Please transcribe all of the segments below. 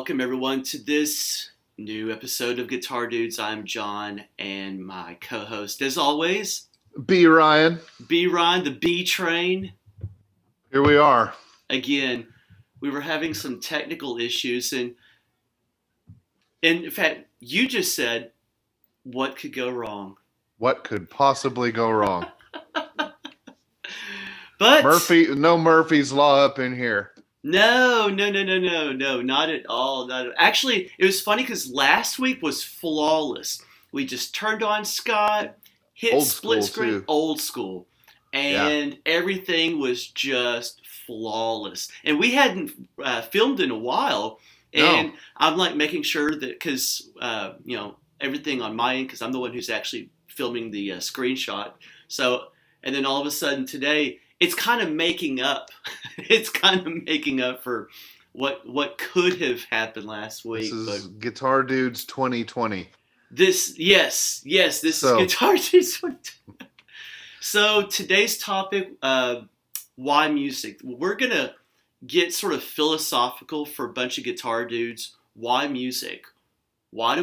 welcome everyone to this new episode of Guitar Dudes. I'm John, and my co-host, as always, B. Ryan. B. Ryan, the B Train. Here we are. Again, we were having some technical issues, and in fact, you just said, what could go wrong? What could possibly go wrong? But no Murphy's Law up in here. No, not at all. Actually, it was funny because last week was flawless. We just turned on Scott, hit Old split school, screen, too. old school, and everything was just flawless. And we hadn't filmed in a while, and No. I'm like making sure that because everything on my end, because I'm the one who's actually filming the screenshot. So, and then all of a sudden today, it's kind of making up. It's kind of making up for what could have happened last week. This is Guitar Dudes 2020. This is Guitar Dudes 2020. So today's topic, why music? We're gonna get sort of philosophical for a bunch of guitar dudes. Why music? Why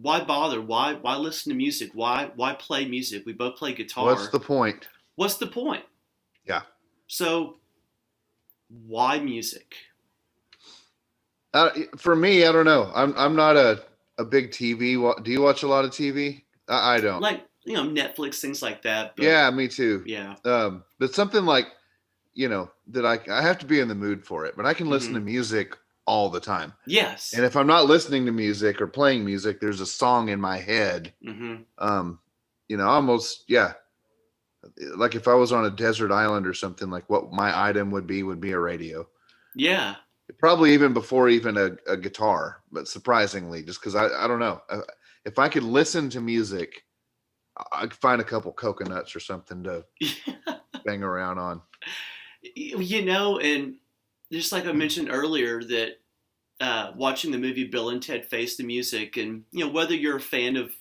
bother? Why listen to music? Why play music? We both play guitar. What's the point? What's the point? Yeah. So, why music? For me, I don't know. I'm not a big TV. Do you watch a lot of TV? I don't. Like, Netflix, things like that. But, yeah, me too. Yeah. But something like, that I have to be in the mood for it. But I can listen to music all the time. Yes. And if I'm not listening to music or playing music, there's a song in my head. Almost, yeah. Like if I was on a desert island or something, like what my item would be a radio. Yeah. Probably even before even a guitar, but surprisingly, just because I don't know. If I could listen to music, I'd find a couple coconuts or something to bang around on. And just like I mentioned earlier that watching the movie Bill and Ted Face the Music, and whether you're a fan of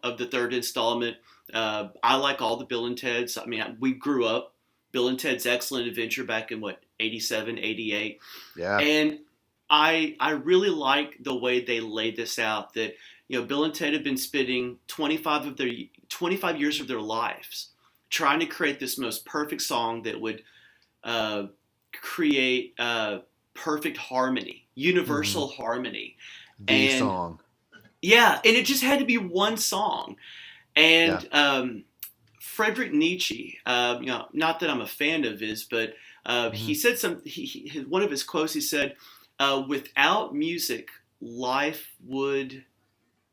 of the third installment, I like all the Bill and Ted's. I mean, we grew up Bill and Ted's Excellent Adventure back in 87, 88. Yeah. And I really like the way they laid this out, that Bill and Ted have been spending 25 years of their lives trying to create this most perfect song that would create perfect harmony, universal harmony. The song. Yeah, and it just had to be one song. And Friedrich Nietzsche, not that I'm a fan of his, but he said one of his quotes, he said, without music, life would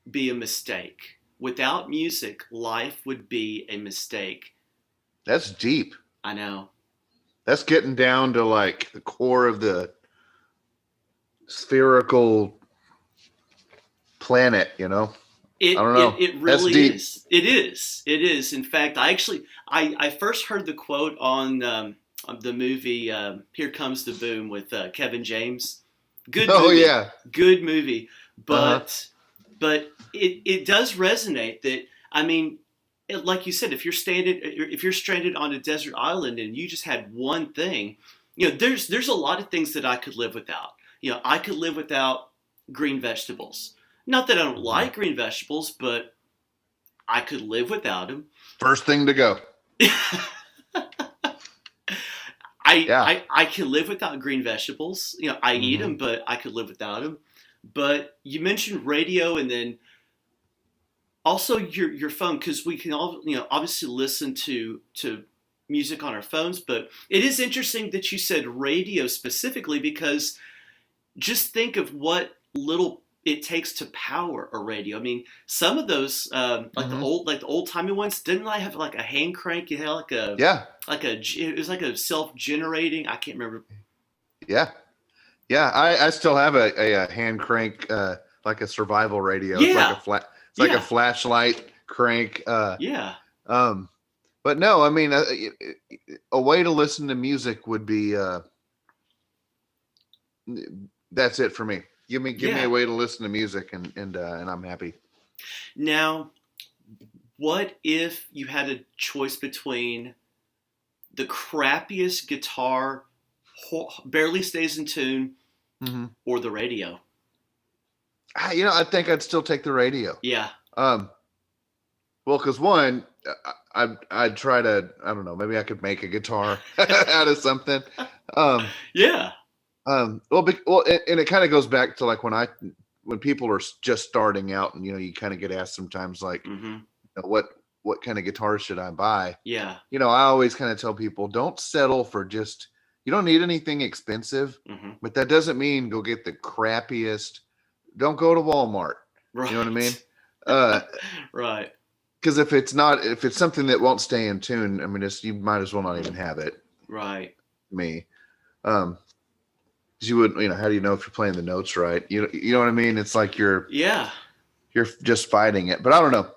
be a mistake. Without music, life would be a mistake. That's deep. I know. That's getting down to like the core of the spherical planet, I don't know. It really is. It is. In fact, I first heard the quote on the movie Here Comes the Boom with Kevin James. Good movie. Oh yeah. Good movie. But it does resonate that, I mean, like you said, if you're stranded on a desert island and you just had one thing, there's a lot of things that I could live without. I could live without green vegetables. Not that I don't like green vegetables, but I could live without them. First thing to go. I can live without green vegetables. I eat them, but I could live without them. But you mentioned radio, and then also your phone, because we can all obviously listen to music on our phones. But it is interesting that you said radio specifically, because just think of what little it takes to power a radio. I mean, some of those, the old timey ones, didn't I have like a hand crank? You had it was like a self-generating. I can't remember. Yeah. I still have a hand crank, like a survival radio. Yeah. It's like a flashlight crank. Yeah. But no, I mean, a way to listen to music would be, that's it for me. Give me a way to listen to music, and I'm happy. Now, what if you had a choice between the crappiest guitar, barely stays in tune, Mm-hmm. or the radio? I think I'd still take the radio. Yeah. Well, because one, I'd try to, I don't know, maybe I could make a guitar out of something. Yeah. And it kind of goes back to like when people are just starting out, and you kind of get asked sometimes like, Mm-hmm. what kind of guitar should I buy? Yeah. I always kind of tell people, don't settle for you don't need anything expensive, Mm-hmm. but that doesn't mean go get the crappiest. Don't go to Walmart. Right. You know what I mean? Right. Because if it's something that won't stay in tune, I mean, you might as well not even have it. Right. Me, because you wouldn't. How do you know if you're playing the notes right? You know what I mean? It's like you're just fighting it. But I don't know.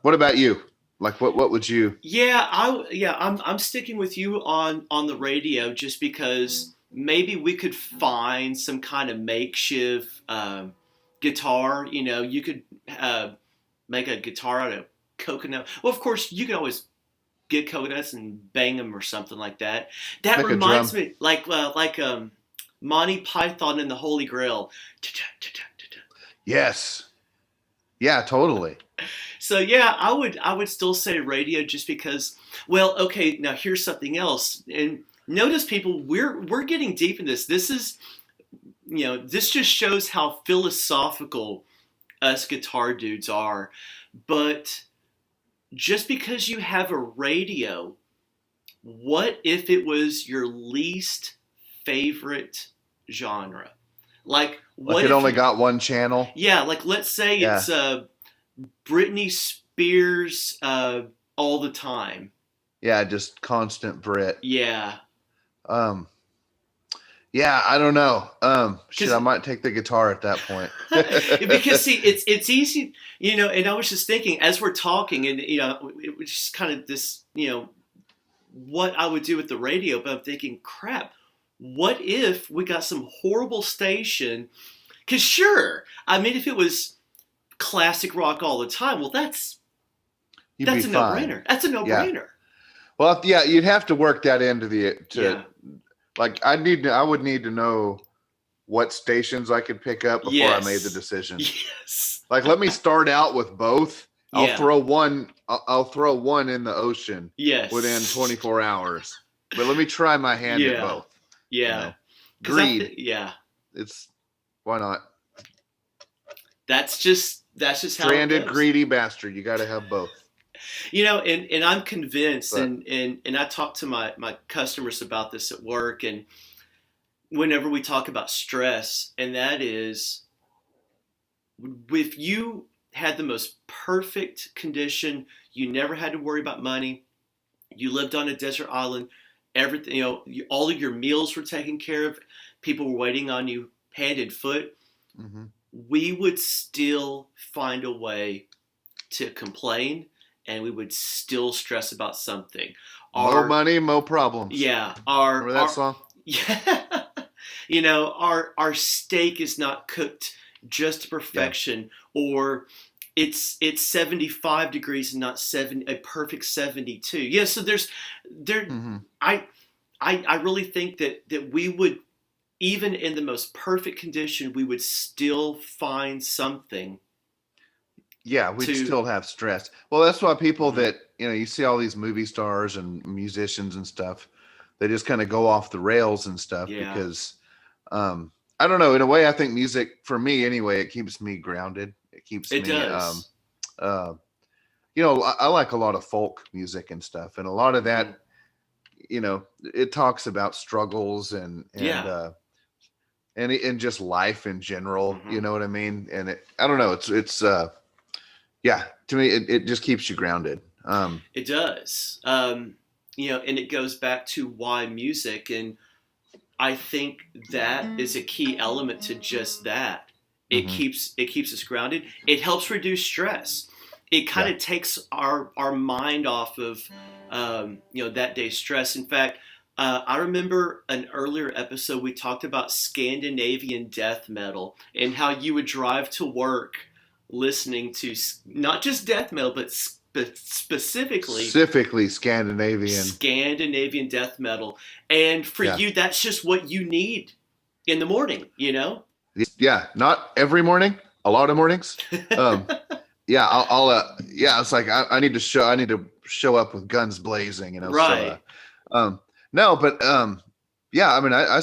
What about you? Like, what would you? Yeah, I'm sticking with you on the radio just because maybe we could find some kind of makeshift guitar. You could make a guitar out of coconut. Well, of course, you can always get coconuts and bang them or something like that. That Make reminds me, like Monty Python and the Holy Grail. Yes. Yeah, totally. So yeah, I would still say radio just because. Well, okay, now here's something else. And notice, people, we're getting deep in this. This is, this just shows how philosophical us guitar dudes are. But just because you have a radio, what if it was your least favorite genre? Like, what it only got one channel? Yeah, like let's say it's Britney Spears all the time. Yeah, just constant Brit. Yeah. Yeah, I don't know. I might take the guitar at that point. Because see, it's easy, and I was just thinking as we're talking, and it was just kind of this, what I would do with the radio, but I'm thinking, crap, what if we got some horrible station? Because sure, I mean, if it was classic rock all the time, well, that's a no-brainer. That's a no-brainer. Yeah. Well, yeah, you'd have to work that into like I would need to know what stations I could pick up before I made the decision. Yes. Like, let me start out with both. I'll throw one in the ocean. Yes. Within 24 hours. But let me try my hand at both. Yeah. Greed. It's why not? That's just how stranded, it goes. Greedy bastard. You got to have both. And I'm convinced, and I talk to my customers about this at work, and whenever we talk about stress, and that is, if you had the most perfect condition, you never had to worry about money, you lived on a desert island, everything, all of your meals were taken care of, people were waiting on you hand and foot, mm-hmm. we would still find a way to complain, and we would still stress about something. More money, more problems. Yeah. Remember that song? Yeah. Our steak is not cooked just to perfection, or it's 75 degrees and not a perfect 72. Yeah. So mm-hmm. I really think that we would, even in the most perfect condition, we would still find something. Yeah, we'd still have stress. Well, that's why people that, you see all these movie stars and musicians and stuff, they just kind of go off the rails and stuff because, I don't know, in a way, I think music, for me anyway, it keeps me grounded. It keeps me, does. I like a lot of folk music and stuff. And a lot of that, it talks about struggles and just life in general, mm-hmm. You know what I mean? And I don't know, it's to me, it just keeps you grounded. It does. And it goes back to why music. And I think that is a key element to just that. It mm-hmm. keeps us grounded. It helps reduce stress. It kind of takes our mind off of, that day's stress. In fact, I remember an earlier episode, we talked about Scandinavian death metal and how you would drive to work listening to not just death metal, but specifically Scandinavian death metal. And for you, that's just what you need in the morning, you know? Yeah, not every morning, a lot of mornings. Um, yeah, yeah, it's like I need to show up with guns blazing, you know. So, Right. no, but yeah, I mean, I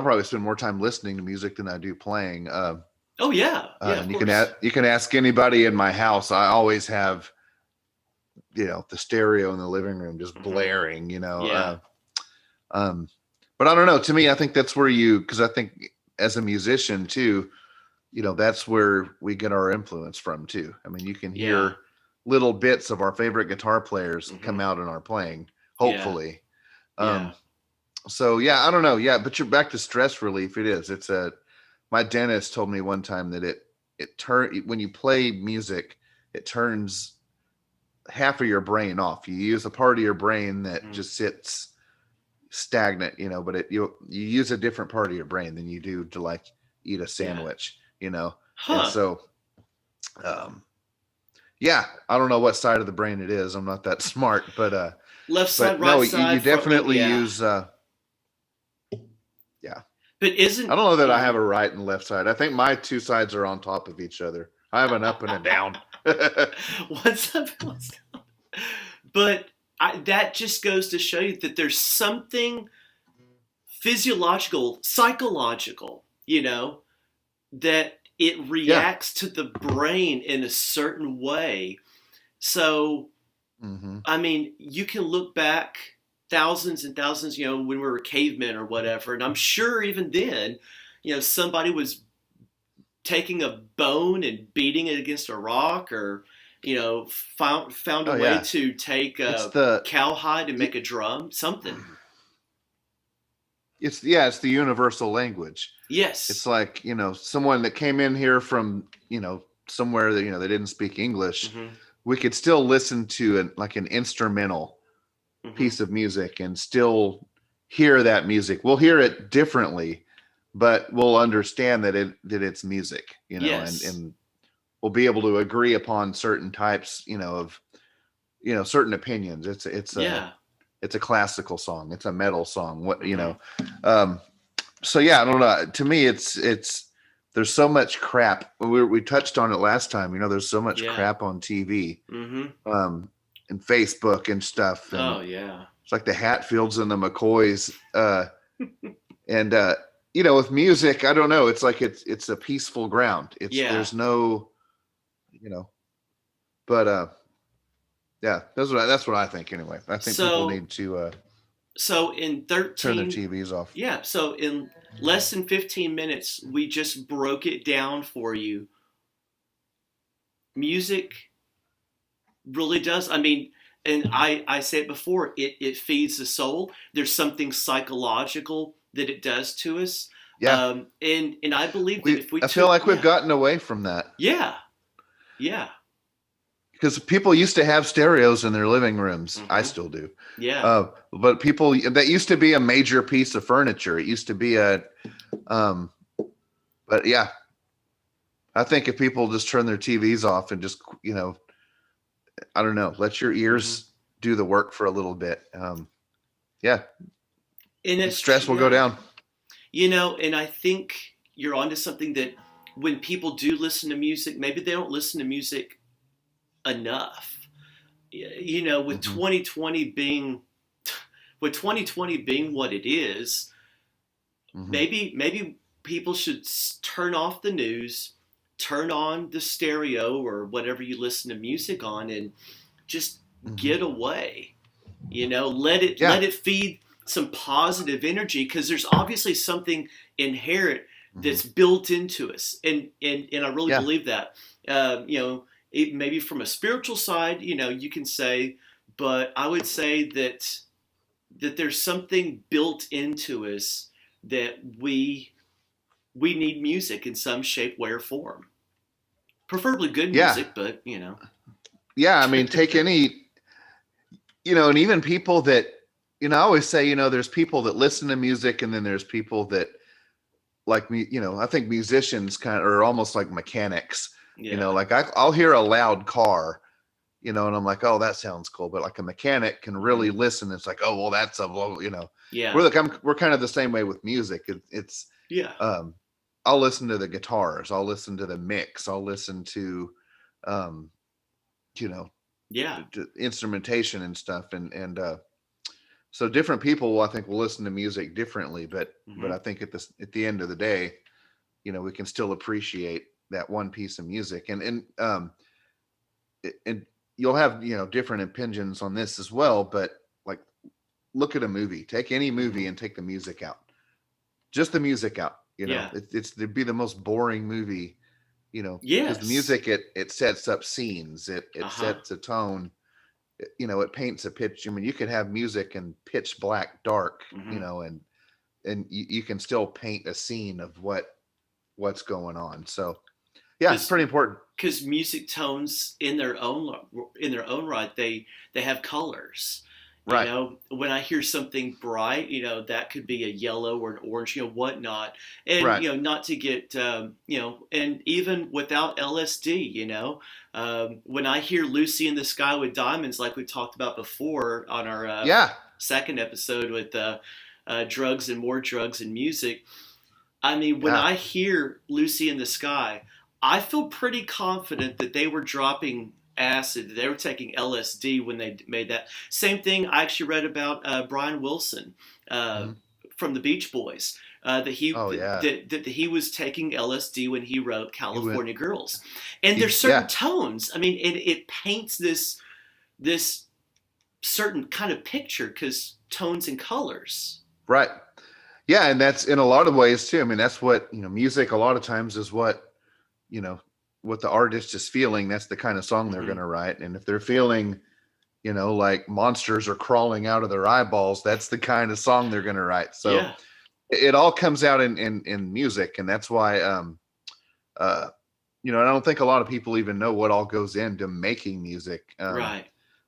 probably spend more time listening to music than I do playing. Oh yeah. Yeah, of And course. you can ask anybody in my house. I always have, the stereo in the living room just Hmm. blaring, Yeah. Um, but I don't know. To me, I think that's where because I think as a musician too, that's where we get our influence from too. I mean, you can Yeah. hear little bits of our favorite guitar players Hmm. come out in our playing, Yeah. hopefully. Yeah. Um, so yeah, I don't know. Yeah, but you're back to stress relief. It is. My dentist told me one time that when you play music, it turns half of your brain off. You use a part of your brain that Hmm. just sits stagnant, but you use a different part of your brain than you do to like eat a Yeah. sandwich. And Huh. so um yeah, I don't know what side of the brain it is. I'm not that smart, Left side, but right no, you side, front lobe. definitely Yeah. use yeah. But I isn't don't know that I have a right and left side. I think my two sides are on top of each other. I have an up and a down. what's up? What's up? But that just goes to show you that there's something physiological, psychological, that it Yeah. reacts to the brain in a certain way. So, Hmm. I mean, you can look back thousands and thousands, when we were cavemen or whatever, and I'm sure even then, somebody was taking a bone and beating it against a rock, or found a Oh way yeah. to take It's a the cowhide and make a drum, something. it's the universal language. It's Yes. like, someone that came in here from, somewhere that, they didn't speak English, Hmm. we could still listen to an instrumental Hmm. piece of music and still hear that music. We'll hear it differently, but we'll understand that it's music, Yes. and we'll be able to agree upon certain types, of, certain opinions. Yeah. It's a classical song. It's a metal song. Hmm. Um, so yeah, I don't know. To me, it's there's so much crap. We touched on it last time. There's so much Yeah. crap on TV, Hmm. and Facebook and stuff, and Oh yeah. it's like the Hatfields and the McCoys, and with music, I don't know. It's like it's a peaceful ground. Yeah. There's no, you know, but yeah, that's what I think anyway. I think people So need to in turn their 13, TVs off. yeah, so in less than 15 minutes, we just broke it down for you. Music really does. I mean, and I said it before, it feeds the soul. There's something psychological that it does to us. Yeah, And I believe that if we I feel took, like we've yeah, gotten away from that yeah, yeah, because people used to have stereos in their living rooms. I hmm, still do. yeah, But people that used to be a major piece of furniture. It used to be um, but yeah, I think if people just turn their TVs off and just, I don't know, let your hmm. ears do the work for a little bit. Yeah, And it's stress will go yeah, down. and I think you're onto something that when people do listen to music, maybe they don't listen to music enough. With Hmm. 2020 being what it is, Hmm. maybe people should turn off the news, turn on the stereo or whatever you listen to music on, and just Hmm. get away. Let it Yeah. feed some positive energy, because there's obviously something inherent Hmm. that's built into us, and I really Yeah. believe that. Maybe from a spiritual side, you can say, but I would say that there's something built into us that we need music in some shape, way, or form. Preferably good Yeah. music, but Yeah. I mean, take any, and even people that, I always say, there's people that listen to music and then there's people that like me, I think musicians kind of are almost like mechanics, yeah. like I'll hear a loud car, you know, and I'm like, oh, that sounds cool. But like a mechanic can really listen. It's like, oh, well, that's a, you know, Yeah. We're kind of the same way with music. It's Yeah. I'll listen to the guitars. I'll listen to the mix. I'll listen to, you know, Yeah. instrumentation and stuff. So different people, I think, will listen to music differently. But I think at the end of the day, you know, we can still appreciate that one piece of music. And you'll have, you know, different opinions on this as well. But like, look at a movie. Take any movie and take the music out. Just the music out. You know, it'd be the most boring movie, you know, because the music, it sets up scenes, it sets a tone, you know, it paints a pitch. I mean, you could have music in pitch black, dark, you know, and you can still paint a scene of what's going on. So yeah, it's pretty important. Because music tones in their own right, they have colors. You know, when I hear something bright, you know, that could be a yellow or an orange, you know, whatnot. And, you know, not to get, you know, and even without LSD, you know, when I hear Lucy in the Sky with Diamonds, like we talked about before on our second episode with drugs and more drugs and music. I mean, when I hear Lucy in the Sky, I feel pretty confident that they were dropping acid. They were taking LSD when they made that. Same thing I actually read about Brian Wilson from the Beach Boys. That he was taking LSD when he wrote California Girls. And there's certain tones. I mean, it paints this certain kind of picture because tones and colors. Right. Yeah, and that's in a lot of ways too. I mean, that's what, you know, music a lot of times is what, you know, what the artist is feeling. That's the kind of song they're going to write. And if they're feeling, you know, like monsters are crawling out of their eyeballs, that's the kind of song they're going to write. So it all comes out in music. And that's why, you know, I don't think a lot of people even know what all goes into making music.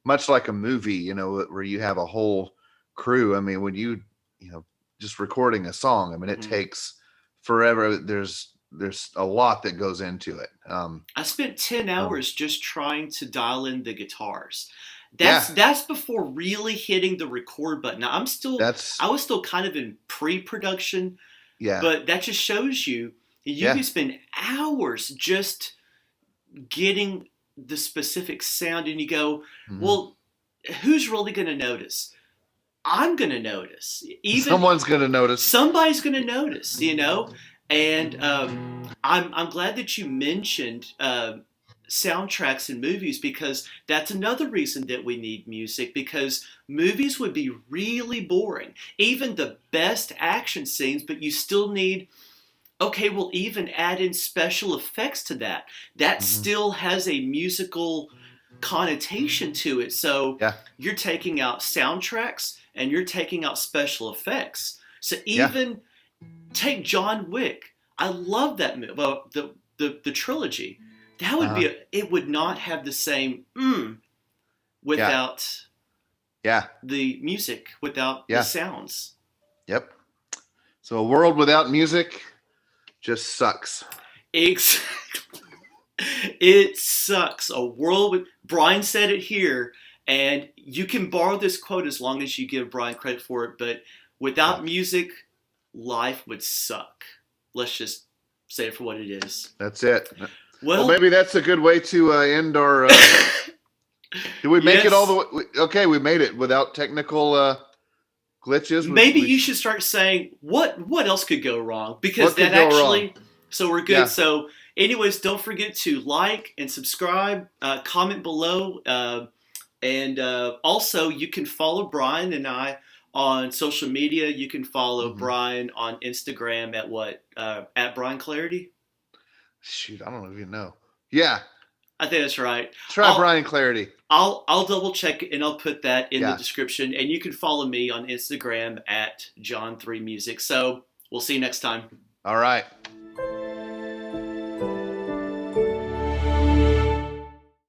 Much like a movie, you know, where you have a whole crew. I mean, when you know, just recording a song, I mean, it takes forever. There's a lot that goes into it. I spent 10 hours just trying to dial in the guitars. That's before really hitting the record button. Now I was still kind of in pre-production. Yeah. But that just shows you can spend hours just getting the specific sound, and you go, well, who's really going to notice? I'm going to notice. Someone's going to notice. Somebody's going to notice, you know? And I'm glad that you mentioned soundtracks in movies, because that's another reason that we need music, because movies would be really boring. Even the best action scenes, but you still need, okay, we'll even add in special effects to that. That still has a musical connotation to it. So you're taking out soundtracks and you're taking out special effects. So even... take John Wick. I love that movie. Well, the trilogy. That would be. It would not have the same without. The music, without the sounds. Yep. So a world without music just sucks. Exactly. It sucks. A world with. Brian said it here, and you can borrow this quote as long as you give Brian credit for it. But without music, life would suck. Let's just say it for what it is. That's it. Well, maybe that's a good way to end our. Did we make it all the way? Okay, we made it without technical glitches. Maybe you should start saying what else could go wrong, because that actually. So we're good. Yeah. So, anyways, don't forget to like and subscribe. Comment below, and also you can follow Brian and I on social media. You can follow Brian on Instagram at what? At Brian Clarity? Shoot, I don't even know. Yeah. I think that's right. Try Brian Clarity. I'll double check and I'll put that in the description. And you can follow me on Instagram at John3Music. So we'll see you next time. All right.